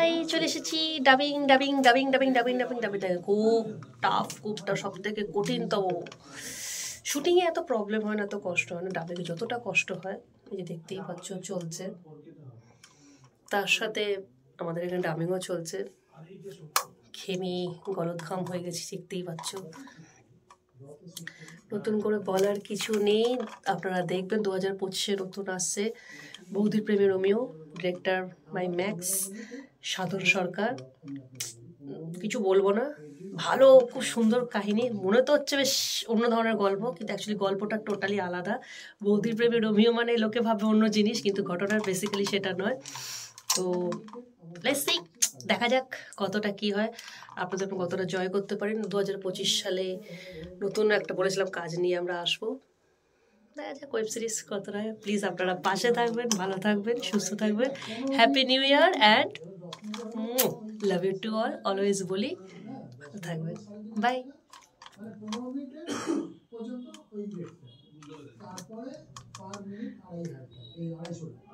এই চলে এসেছি dubbing dubbing dubbing dubbing dubbing dubbing dubbing dubbing খুব টাফ সব থেকে কঠিনতম। শুটিংয়ে এত প্রবলেম হয় না, এত কষ্ট হয় না, ডাবিংয়ে যতটা কষ্ট হয় এই যে দেখতেই পাচ্ছ চলছে। তার সাথে আমাদের এখানে ডাবিংও চলছে। ঘেমে গলদঘাম হয়ে গেছি, দেখতেই পাচ্ছ। নতুন করে বলার কিছু নেই, আপনারা দেখবেন 2025-এ নতুন আসছে বৌদির প্রেমে রোমিও, ডিরেক্টর বাই ম্যাক্স সাধন সরকার। কিছু বলবো না, ভালো, খুব সুন্দর কাহিনী। মনে তো হচ্ছে বেশ অন্য ধরনের গল্প, কিন্তু অ্যাকচুয়ালি গল্পটা টোটালি আলাদা। বৌদির প্রেমে রোমিও মানে লোকে ভাবে অন্য জিনিস, কিন্তু ঘটনার বেসিক্যালি সেটা নয়। তো লেটস সি, দেখা যাক কতটা কি হয়, আপনাদের কতটা জয় করতে পারেন। 2025 সালে নতুন একটা বলেছিলাম কাজ নিয়ে আমরা আসবো, দেখা যাক ওয়েব সিরিজ কতটা। প্লিজ আপনারা পাশে থাকবেন, ভালো থাকবেন, সুস্থ থাকবেন। Happy new year and love you to all. Always বলি ভালো থাকবেন, বাই। তারপরে পার মিনিট 2.5